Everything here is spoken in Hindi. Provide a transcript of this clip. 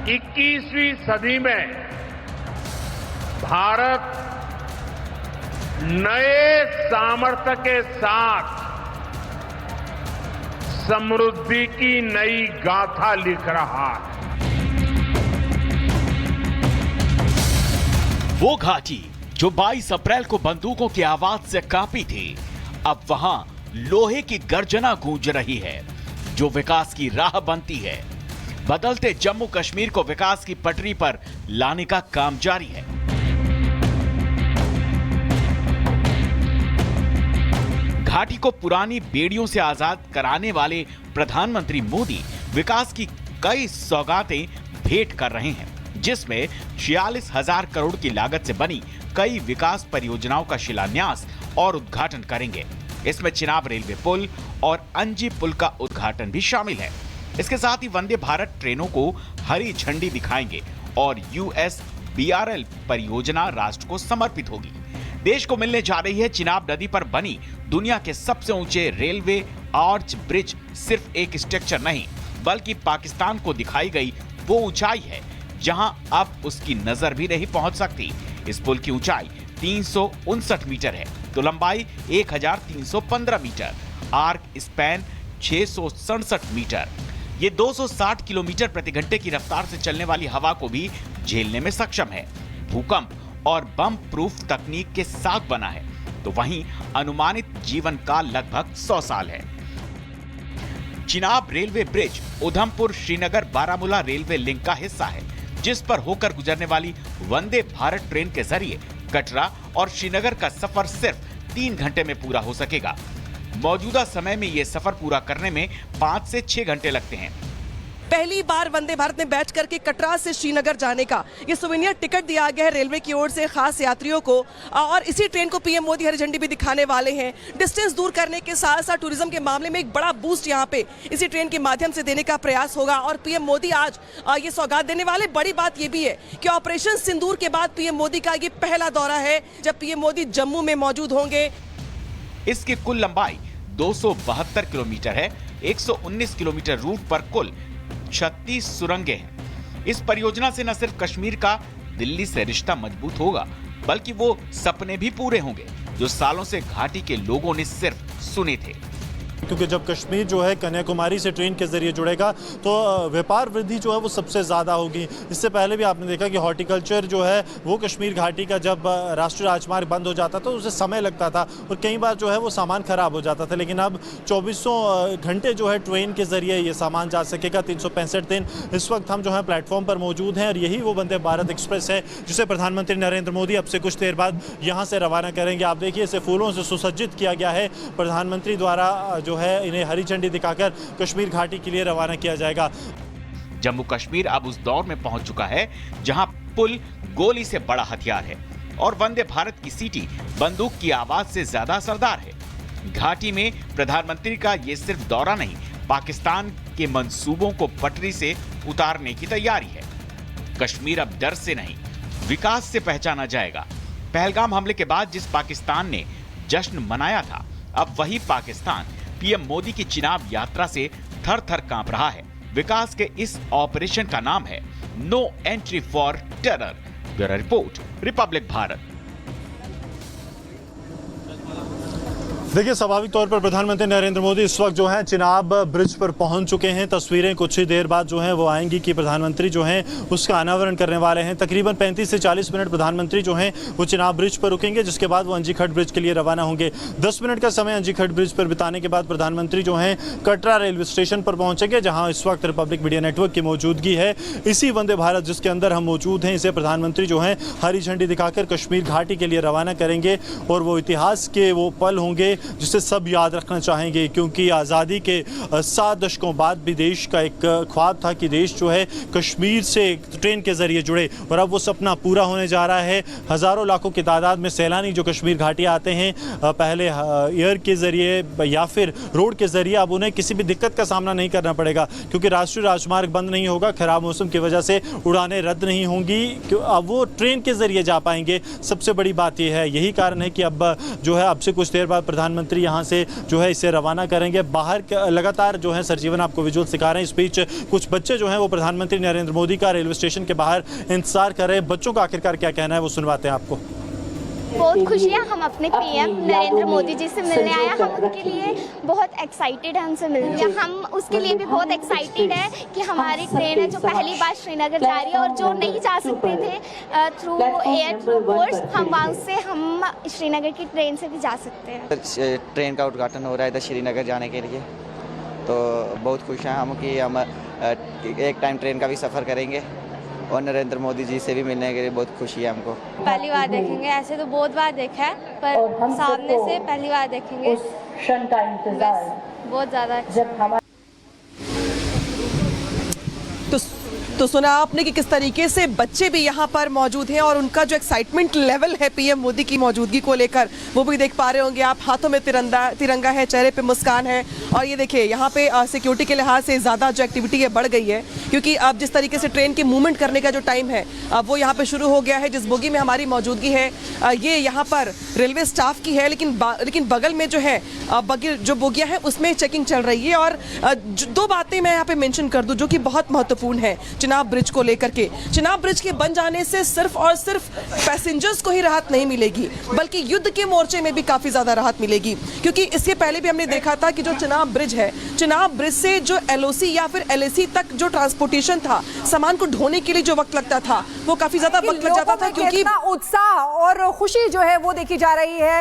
21वीं सदी में भारत नए सामर्थ्य के साथ समृद्धि की नई गाथा लिख रहा है। वो घाटी जो 22 अप्रैल को बंदूकों की आवाज से कांपी थी, अब वहां लोहे की गर्जना गूंज रही है, जो विकास की राह बनती है। बदलते जम्मू कश्मीर को विकास की पटरी पर लाने का काम जारी है। घाटी को पुरानी बेड़ियों से आजाद कराने वाले प्रधानमंत्री मोदी विकास की कई सौगातें भेंट कर रहे हैं, जिसमें 46,000 करोड़ की लागत से बनी कई विकास परियोजनाओं का शिलान्यास और उद्घाटन करेंगे। इसमें चिनाब रेलवे पुल और अंजी पुल का उद्घाटन भी शामिल है। इसके साथ ही वंदे भारत ट्रेनों को हरी झंडी दिखाएंगे और USBRL परियोजना राष्ट्र को समर्पित होगी। देश को मिलने जा रही है चिनाब नदी पर बनी दुनिया के सबसे ऊंचे रेलवे आर्च ब्रिज सिर्फ एक स्ट्रक्चर नहीं, बल्कि पाकिस्तान को दिखाई गई वो ऊंचाई है जहां अब उसकी नजर भी नहीं पहुंच सकती। इस पुल की ऊंचाई 359 मीटर है तो लंबाई 1315 मीटर, आर्क स्पैन 667 मीटर। ये 260 किलोमीटर प्रति घंटे की रफ्तार से चलने वाली हवा को भी झेलने में सक्षम है। भूकंप और बम प्रूफ तकनीक के साथ बना है, तो वहीं अनुमानित जीवन काल लगभग 100 साल है। Chenab railway bridge Udhampur Srinagar Baramulla railway link का हिस्सा है, जिस पर होकर गुजरने वाली वंदे भारत ट्रेन के जरिए कटरा और श्रीनगर का सफर सिर्फ 3 घंटे में पूरा हो सकेगा। मौजूदा समय में यह सफर पूरा करने में 5 से 6 घंटे लगते हैं। पहली बार वंदे भारत में बैठ करके कटरा से श्रीनगर जाने का ये सुवेनियर टिकट दिया गया है रेलवे की ओर से खास यात्रियों को, और इसी ट्रेन को पीएम मोदी हरी झंडी भी दिखाने वाले हैं। डिस्टेंस दूर करने के साथ साथ टूरिज्म के मामले में एक बड़ा बूस्ट यहाँ पे इसी ट्रेन के माध्यम से देने का प्रयास होगा और पीएम मोदी आज ये सौगात देने वाले। बड़ी बात यह भी है कि ऑपरेशन सिंदूर के बाद पीएम मोदी का ये पहला दौरा है जब पीएम मोदी जम्मू में मौजूद होंगे। इसकी कुल लंबाई 272 किलोमीटर है। 119 किलोमीटर रूट पर कुल 36 सुरंगें हैं। इस परियोजना से न सिर्फ कश्मीर का दिल्ली से रिश्ता मजबूत होगा, बल्कि वो सपने भी पूरे होंगे जो सालों से घाटी के लोगों ने सिर्फ सुने थे। क्योंकि जब कश्मीर जो है कन्याकुमारी से ट्रेन के जरिए जुड़ेगा तो व्यापार वृद्धि जो है वो सबसे ज़्यादा होगी। इससे पहले भी आपने देखा कि हॉर्टिकल्चर जो है वो कश्मीर घाटी का जब राष्ट्रीय राजमार्ग बंद हो जाता तो उसे समय लगता था और कई बार जो है वो सामान खराब हो जाता था, लेकिन अब 2400 घंटे जो है ट्रेन के जरिए ये सामान जा सकेगा। 365 दिन इस वक्त हम जो है प्लेटफॉर्म पर मौजूद हैं और यही वो वंदे भारत एक्सप्रेस है जिसे प्रधानमंत्री नरेंद्र मोदी अब से कुछ देर बाद यहाँ से रवाना करेंगे। आप देखिए इसे फूलों से सुसज्जित किया गया है। प्रधानमंत्री द्वारा जो है इन्हें हरी झंडी दिखाकर कश्मीर घाटी के लिए रवाना किया जाएगा। जम्मू कश्मीर अब उस दौर में पहुंच चुका है जहां पुल गोली से बड़ा हथियार है और वंदे भारत की सीटी बंदूक की आवाज से ज्यादा असरदार है। घाटी में प्रधानमंत्री का ये सिर्फ दौरा नहीं, पाकिस्तान के मंसूबों को पटरी से उतारने की तैयारी है। कश्मीर अब डर से नहीं, विकास से पहचाना जाएगा। पहलगाम हमले के बाद जिस पाकिस्तान ने जश्न मनाया था, अब वही पाकिस्तान पीएम मोदी की चिनाब यात्रा से थर थर कांप रहा है। विकास के इस ऑपरेशन का नाम है no entry for terror. Bureau report, Republic Bharat. देखिए स्वाभाविक तौर पर प्रधानमंत्री नरेंद्र मोदी इस वक्त जो है चिनाब ब्रिज पर पहुंच चुके हैं। तस्वीरें कुछ ही देर बाद जो हैं वो आएंगी कि प्रधानमंत्री जो हैं उसका अनावरण करने वाले हैं। तकरीबन 35 से 40 मिनट प्रधानमंत्री जो हैं वो चिनाब ब्रिज पर रुकेंगे, जिसके बाद वो अंजी खट ब्रिज के लिए रवाना होंगे। 10 मिनट का समय अंजी खट ब्रिज पर बिताने के बाद प्रधानमंत्री जो हैं कटरा रेलवे स्टेशन पर पहुंचेंगे, जहाँ इस वक्त रिपब्लिक मीडिया नेटवर्क की मौजूदगी है। इसी वंदे भारत जिसके अंदर हम मौजूद हैं, इसे प्रधानमंत्री जो हैं हरी झंडी दिखाकर कश्मीर घाटी के लिए रवाना करेंगे और वो इतिहास के वो पल होंगे जिसे सब याद रखना चाहेंगे, क्योंकि आज़ादी के 7 दशकों बाद भी देश का एक ख्वाब था कि देश जो है कश्मीर से ट्रेन के ज़रिए जुड़े और अब वो सपना पूरा होने जा रहा है। हज़ारों लाखों की तादाद में सैलानी जो कश्मीर घाटी आते हैं, पहले एयर के ज़रिए या फिर रोड के ज़रिए, अब उन्हें किसी भी दिक्कत का सामना नहीं करना पड़ेगा क्योंकि राष्ट्रीय राजमार्ग बंद नहीं होगा, ख़राब मौसम की वजह से उड़ानें रद्द नहीं होंगी, अब वो ट्रेन के ज़रिए जा पाएंगे। सबसे बड़ी बात यह है, यही कारण है कि अब जो है अब से कुछ देर बाद प्रधानमंत्री प्रधानमंत्री यहाँ से जो है इसे रवाना करेंगे। बाहर लगातार जो है सरजीवन आपको विजुअल सिखा रहे हैं। इस बीच कुछ बच्चे जो हैं वो प्रधानमंत्री नरेंद्र मोदी का रेलवे स्टेशन के बाहर इंतजार कर रहे हैं। बच्चों का आखिरकार क्या कहना है वो सुनवाते हैं आपको। बहुत खुशी है, हम अपने पीएम नरेंद्र मोदी जी से मिलने आए। हम उनके लिए बहुत एक्साइटेड हैं उनसे मिलने। हम उसके लिए भी बहुत एक्साइटेड है कि हमारी ट्रेन है जो पहली बार श्रीनगर जा रही है और जो नहीं जा सकते थे थ्रू एयर थ्रू फोर्स, हम वहाँ से हम श्रीनगर की ट्रेन से भी जा सकते हैं। ट्रेन का उद्घाटन हो रहा है इधर श्रीनगर जाने के लिए, तो बहुत खुश हैं हम कि हम एक टाइम ट्रेन का भी सफ़र करेंगे और नरेंद्र मोदी जी से भी मिलने के लिए बहुत खुशी है हमको। पहली बार देखेंगे, ऐसे तो बहुत बार देखा है पर सामने से पहली बार देखेंगे। क्षण का इंतजार बहुत ज़्यादा जब हमारे तो सुना आपने कि किस तरीके से बच्चे भी यहाँ पर मौजूद हैं और उनका जो एक्साइटमेंट लेवल है पीएम मोदी की मौजूदगी को लेकर वो भी देख पा रहे होंगे आप। हाथों में तिरंगा है, चेहरे पे मुस्कान है और ये देखिए यहाँ पे सिक्योरिटी के लिहाज से ज़्यादा जो एक्टिविटी है बढ़ गई है, क्योंकि अब जिस तरीके से ट्रेन की मूवमेंट करने का जो टाइम है वो यहाँ पे शुरू हो गया है। जिस बोगी में हमारी मौजूदगी है ये यहाँ पर रेलवे स्टाफ की है, लेकिन बगल में जो है जो बोगियाँ हैं उसमें चेकिंग चल रही है। और दो बातें मैं यहाँ पे मेंशन कर दूं जो कि बहुत महत्वपूर्ण है चिनाब ब्रिज को लेकर के। चिनाब ब्रिज के बन जाने से सिर्फ और सिर्फ पैसेंजर्स को ही राहत नहीं मिलेगी बल्कि युद्ध के मोर्चे में भी काफी ज्यादा राहत मिलेगी, क्योंकि इसके पहले भी हमने देखा था कि जो चिनाब ब्रिज है, चिनाब ब्रिज से जो एलओसी या फिर एलएसी तक जो ट्रांसपोर्टेशन था, सामान को ढोने के लिए जो वक्त लगता था वो काफी ज्यादा वक्त लग जाता था, क्योंकि उत्साह और खुशी जो है वो देखी जा रही है।